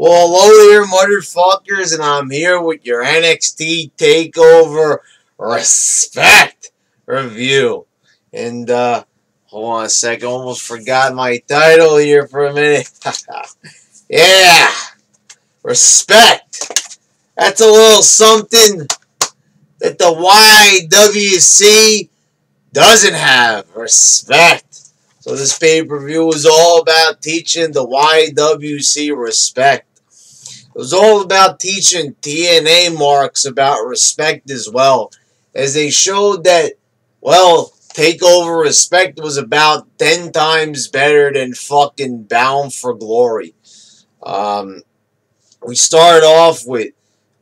Well, hello there, motherfuckers, and I'm here with your NXT Takeover Respect review. And, hold on a second, almost forgot my title here for a minute. Yeah, Respect. That's a little something that the YWC doesn't have. Respect. So this pay-per-view is all about teaching the YWC respect. It was all about teaching TNA marks about respect as well, as they showed that, well, Takeover Respect was about 10 times better than fucking Bound for Glory. We started off with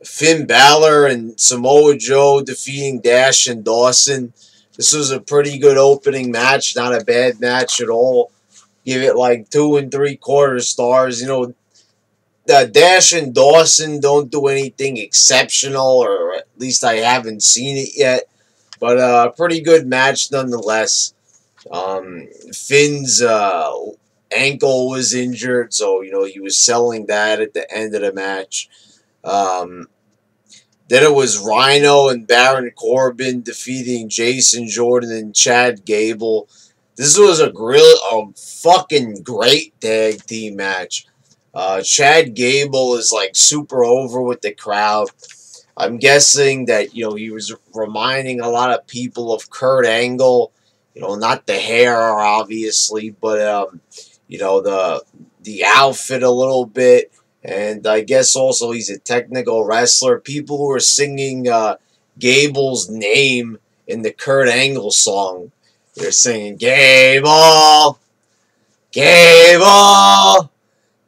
Finn Balor and Samoa Joe defeating Dash and Dawson. This was a pretty good opening match, not a bad match at all. Give it like 2 3/4 stars. You know, Dash and Dawson don't do anything exceptional, or at least I haven't seen it yet. But a pretty good match nonetheless. Finn's ankle was injured, so you know he was selling that at the end of the match. Then it was Rhino and Baron Corbin defeating Jason Jordan and Chad Gable. This was a fucking great tag team match. Chad Gable is like super over with the crowd. I'm guessing that, you know, he was reminding a lot of people of Kurt Angle. You know, not the hair, obviously, but you know, the outfit a little bit. And I guess also he's a technical wrestler. People who are singing Gable's name in the Kurt Angle song, they're singing Gable, Gable,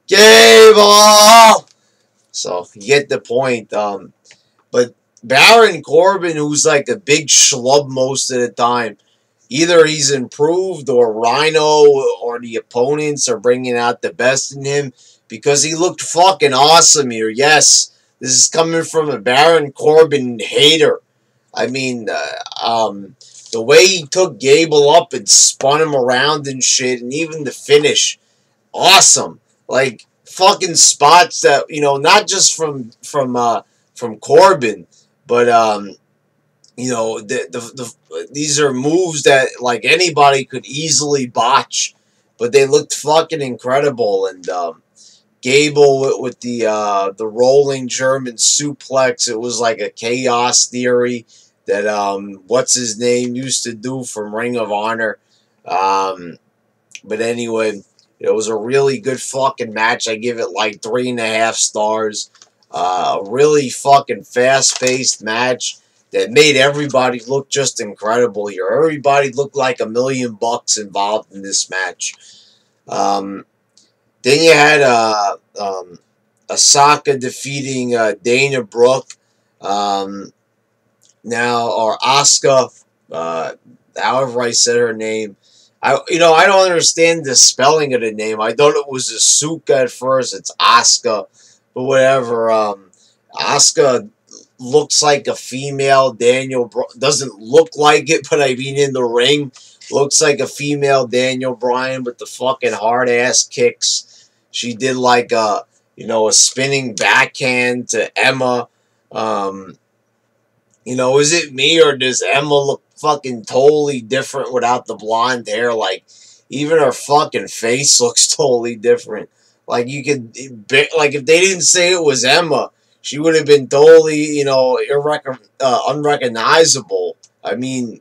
Gable. So you get the point. But Baron Corbin, who's like a big schlub most of the time, either he's improved or Rhino or the opponents are bringing out the best in him, because he looked fucking awesome here. Yes, this is coming from a Baron Corbin hater. I mean, the way he took Gable up and spun him around and shit, and even the finish, awesome. Like fucking spots that, you know, not just from Corbin, but you know, these are moves that like anybody could easily botch, but they looked fucking incredible. And Gable with the rolling German suplex, it was like a chaos theory that what's his name used to do from Ring of Honor. But anyway, it was a really good fucking match. I give it like 3.5 stars. A really fucking fast-paced match that made everybody look just incredible here. Everybody looked like $1 million involved in this match. Then you had Asuka defeating Dana Brooke. Or Asuka, however I said her name. I don't understand the spelling of the name. I thought it was Asuka at first. It's Asuka, but whatever. Asuka looks like a female Daniel. Doesn't look like it, but I mean in the ring, looks like a female Daniel Bryan with the fucking hard ass kicks. She did like a spinning backhand to Emma. You know, is it me or does Emma look fucking totally different without the blonde hair? Like, even her fucking face looks totally different. Like, you could, like, if they didn't say it was Emma, she would have been totally, you know, unrecognizable. I mean,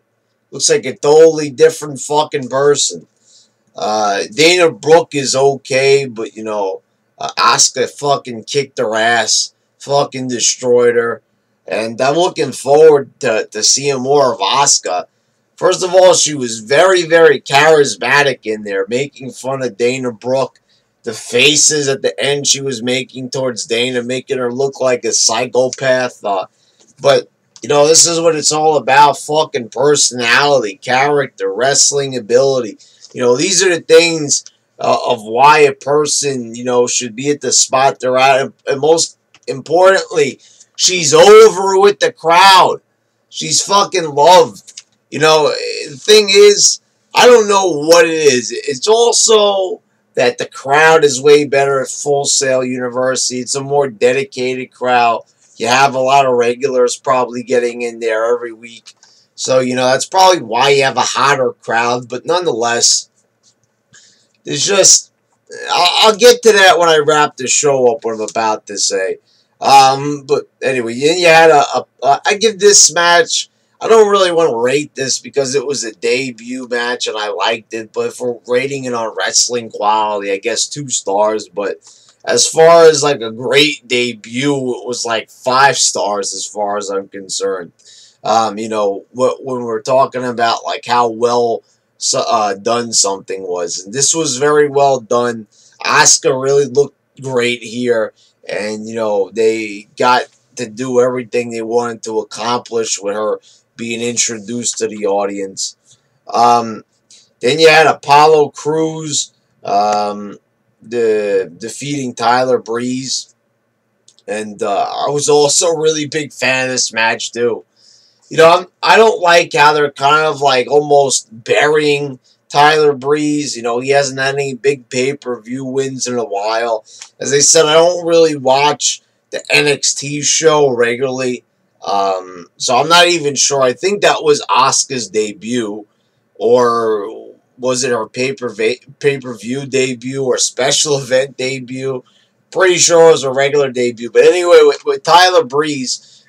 looks like a totally different fucking person. Dana Brooke is okay, but, you know, Asuka fucking kicked her ass, fucking destroyed her. And I'm looking forward to seeing more of Asuka. First of all, she was very, very charismatic in there, making fun of Dana Brooke. The faces at the end she was making towards Dana, making her look like a psychopath. But, you know, this is what it's all about. Fucking personality, character, wrestling ability. You know, these are the things of why a person, you know, should be at the spot they're at. And most importantly, she's over with the crowd. She's fucking loved. You know, the thing is, I don't know what it is. It's also that the crowd is way better at Full Sail University. It's a more dedicated crowd. You have a lot of regulars probably getting in there every week. So, that's probably why you have a hotter crowd. But nonetheless, there's just... I'll get to that when I wrap the show up, what I'm about to say. But anyway, then you had I give this match... I don't really want to rate this because it was a debut match and I liked it. But if we're rating it on wrestling quality, I guess 2 stars. But as far as like a great debut, it was like 5 stars as far as I'm concerned. When we're talking about like how well done something was. And this was very well done. Asuka really looked great here. And, they got to do everything they wanted to accomplish with her being introduced to the audience. Then you had Apollo Crews defeating Tyler Breeze. And I was also a really big fan of this match, too. I don't like how they're kind of like almost burying Tyler Breeze. He hasn't had any big pay-per-view wins in a while. As I said, I don't really watch the NXT show regularly. So I'm not even sure. I think that was Asuka's debut, or was it her pay-per-view debut or special event debut? Pretty sure it was a regular debut. But anyway, with Tyler Breeze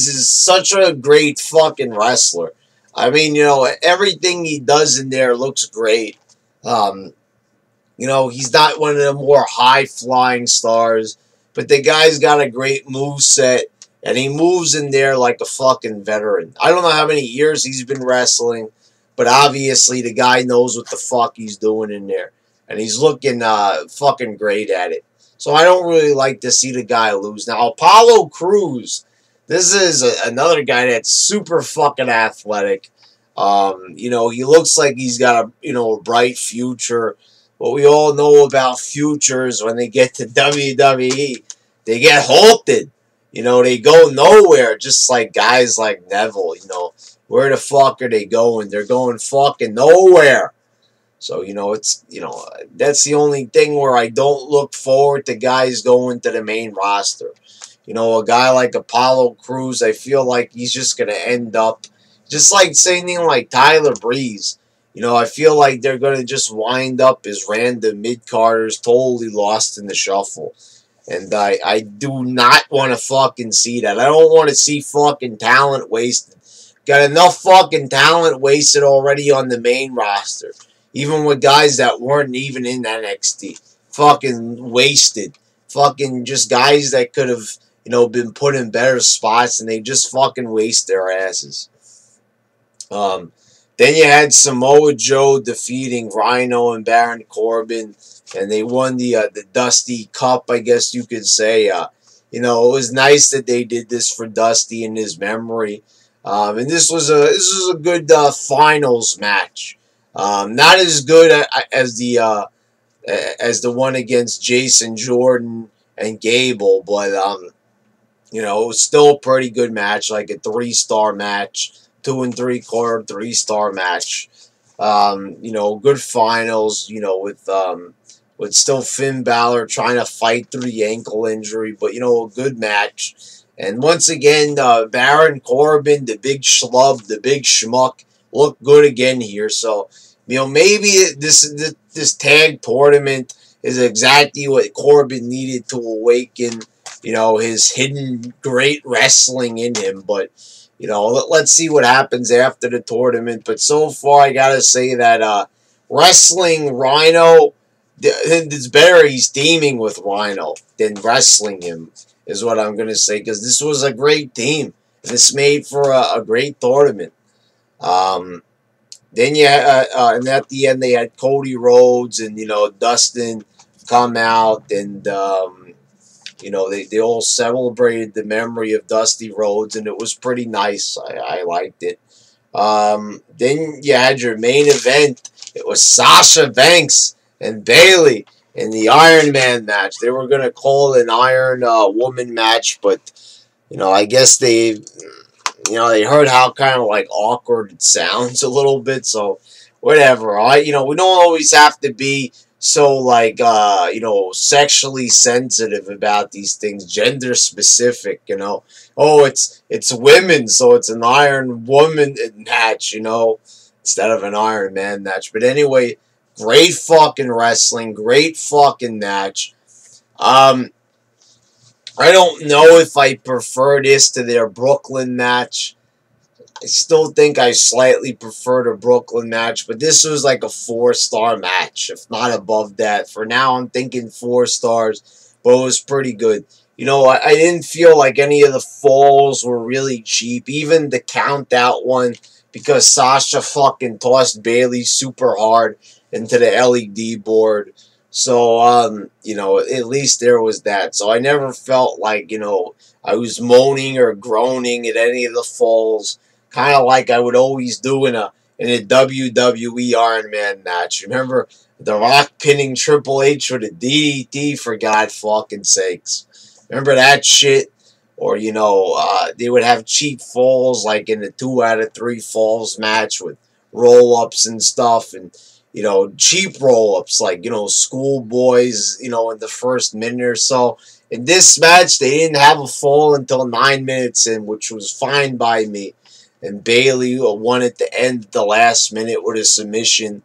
is such a great fucking wrestler. I mean, everything he does in there looks great. He's not one of the more high-flying stars, but the guy's got a great moveset. And he moves in there like a fucking veteran. I don't know how many years he's been wrestling, but obviously the guy knows what the fuck he's doing in there. And he's looking fucking great at it. So I don't really like to see the guy lose. Now, Apollo Crews, this is another guy that's super fucking athletic. He looks like he's got a bright future. But we all know about futures when they get to WWE. They get halted. They go nowhere, just like guys like Neville, Where the fuck are they going? They're going fucking nowhere. So, that's the only thing where I don't look forward to guys going to the main roster. A guy like Apollo Crews, I feel like he's just going to end up, just like same thing like Tyler Breeze. I feel like they're going to just wind up as random mid-carders totally lost in the shuffle. And I do not want to fucking see that. I don't want to see fucking talent wasted. Got enough fucking talent wasted already on the main roster. Even with guys that weren't even in NXT. Fucking wasted. Fucking just guys that could have, been put in better spots and they just fucking waste their asses. Then you had Samoa Joe defeating Rhino and Baron Corbin. And they won the Dusty Cup, I guess you could say. It was nice that they did this for Dusty in his memory. And this was a good finals match. Not as good as the one against Jason Jordan and Gable, but it was still a pretty good match, like a 3-star match, 2 3/4 3-star match. Good finals. With still Finn Balor trying to fight through the ankle injury, but, a good match. And once again, Baron Corbin, the big schlub, the big schmuck, looked good again here. So, maybe this tag tournament is exactly what Corbin needed to awaken, his hidden great wrestling in him. But, let's see what happens after the tournament. But so far, I gotta say that wrestling Rhino... It's better he's teaming with Rhino than wrestling him, is what I'm going to say, because this was a great team. And it's made for a great tournament. Then and at the end they had Cody Rhodes and, Dustin come out and, they all celebrated the memory of Dusty Rhodes, and it was pretty nice. I liked it. Then you had your main event. It was Sasha Banks and Bayley in the Iron Man match. They were going to call it an Iron Woman match, but, I guess they heard how kind of like awkward it sounds a little bit, so whatever. We don't always have to be so like you know, sexually sensitive about these things, gender specific, you know. Oh, it's women, so it's an Iron Woman match, you know, instead of an Iron Man match. But anyway, great fucking wrestling, great fucking match. I don't know if I prefer this to their Brooklyn match. I still think I slightly prefer the Brooklyn match, but this was like a 4-star match, if not above that. For now, I'm thinking 4 stars, but it was pretty good. You know, I didn't feel like any of the falls were really cheap, even the count out one, because Sasha fucking tossed Bayley super hard into the LED board. So, you know, at least there was that. So I never felt like, you know, I was moaning or groaning at any of the falls, kind of like I would always do in a WWE Iron Man match. Remember The Rock pinning Triple H with a DDT, for God fucking sakes. Remember that shit? Or, you know, they would have cheap falls like in the 2 out of 3 falls match with roll-ups and stuff, and, you know, cheap roll-ups like, you know, schoolboys, you know, in the first minute or so. In this match, they didn't have a fall until 9 minutes in, which was fine by me. And Bayley won at the end at the last minute with a submission.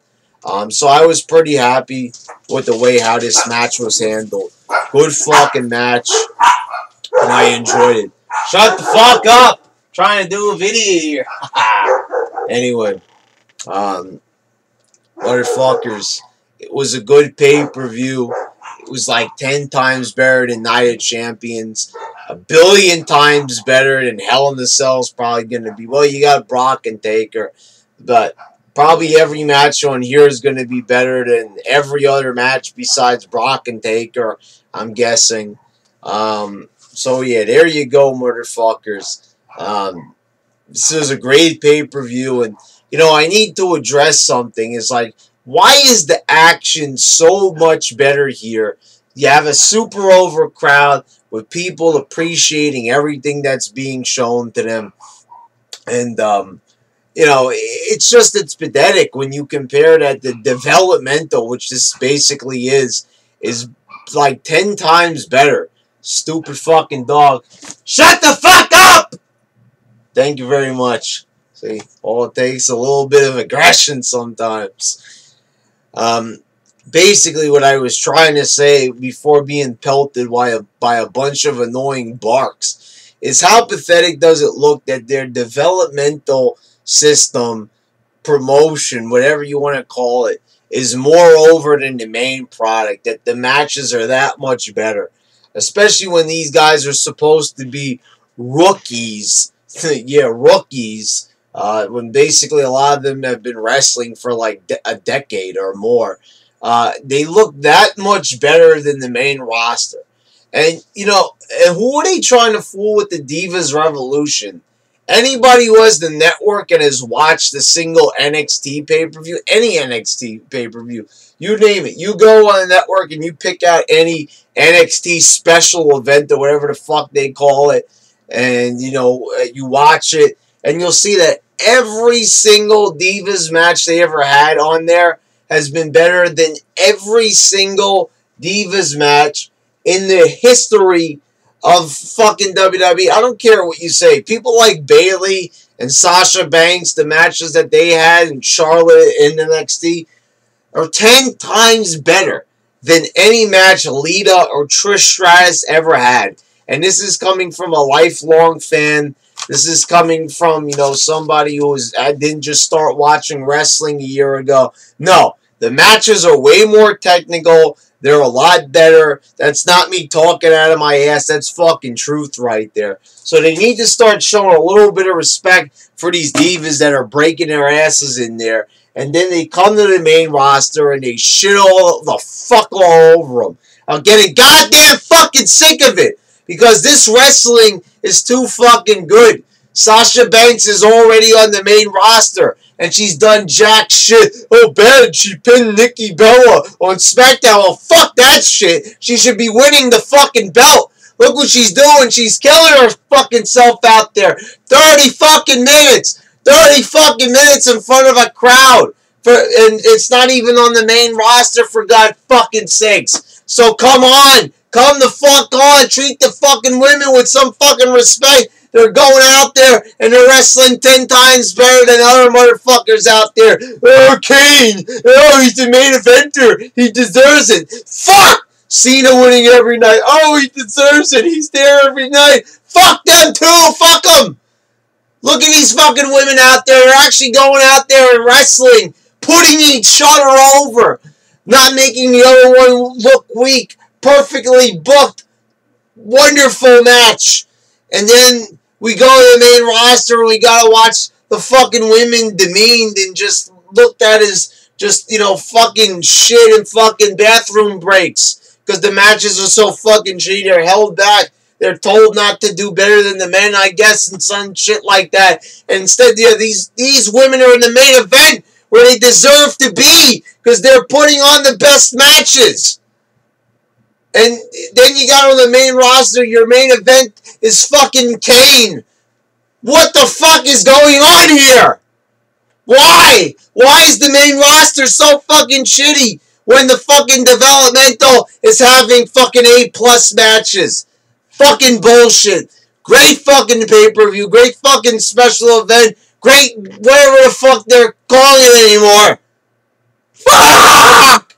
So I was pretty happy with the way how this match was handled. Good fucking match, and I enjoyed it. Shut the fuck up! I'm trying to do a video here. Anyway, motherfuckers, it was a good pay-per-view. It was like 10 times better than Night of Champions. A billion times better than Hell in the Cell's probably going to be. Well, you got Brock and Taker, but probably every match on here is going to be better than every other match besides Brock and Taker, I'm guessing. So, yeah, there you go, motherfuckers. This is a great pay-per-view, and, you know, I need to address something. It's like, why is the action so much better here? You have a super over crowd with people appreciating everything that's being shown to them. And, you know, it's pathetic when you compare that the developmental, which this basically is like 10 times better. Stupid fucking dog. Shut the fuck up! Thank you very much. See, all it takes is a little bit of aggression sometimes. Basically what I was trying to say before being pelted by a bunch of annoying barks is how pathetic does it look that their developmental system, promotion, whatever you want to call it, is more over than the main product, that the matches are that much better. Especially when these guys are supposed to be rookies. Yeah, rookies. When basically a lot of them have been wrestling for like a decade or more. They look that much better than the main roster. And, you know, who are they trying to fool with the Divas Revolution? Anybody who has the network and has watched the single NXT pay-per-view, any NXT pay-per-view, you name it. You go on the network and you pick out any NXT special event or whatever the fuck they call it, and, you know, you watch it, and you'll see that every single Divas match they ever had on there has been better than every single Divas match in the history of fucking WWE. I don't care what you say. People like Bayley and Sasha Banks, the matches that they had in Charlotte in NXT, are 10 times better than any match Lita or Trish Stratus ever had. And this is coming from a lifelong fan. This is coming from, you know, somebody who didn't just start watching wrestling a year ago. No, the matches are way more technical. They're a lot better. That's not me talking out of my ass. That's fucking truth right there. So they need to start showing a little bit of respect for these divas that are breaking their asses in there. And then they come to the main roster and they shit all the fuck all over them. I'm getting goddamn fucking sick of it. Because this wrestling is too fucking good. Sasha Banks is already on the main roster. And she's done jack shit. Oh, bad. She pinned Nikki Bella on SmackDown. Well, fuck that shit. She should be winning the fucking belt. Look what she's doing. She's killing her fucking self out there. 30 fucking minutes. 30 fucking minutes in front of a crowd. And it's not even on the main roster, for God fucking sakes. So come on. Come the fuck on. Treat the fucking women with some fucking respect. They're going out there and they're wrestling 10 times better than other motherfuckers out there. Oh, Kane. Oh, he's the main eventer. He deserves it. Fuck! Cena winning every night. Oh, he deserves it. He's there every night. Fuck them too. Fuck them. Look at these fucking women out there. They're actually going out there and wrestling. Putting each other over. Not making the other one look weak. Perfectly booked. Wonderful match. And then we go to the main roster and we gotta watch the fucking women demeaned and just looked at as just, you know, fucking shit and fucking bathroom breaks. Because the matches are so fucking shitty. They're held back. They're told not to do better than the men, I guess, and some shit like that. And instead, yeah, these women are in the main event where they deserve to be because they're putting on the best matches. And then you got on the main roster, your main event is fucking Kane. What the fuck is going on here? Why? Why is the main roster so fucking shitty when the fucking developmental is having fucking A+ matches? Fucking bullshit. Great fucking pay-per-view. Great fucking special event. Great whatever the fuck they're calling it anymore. Fuck!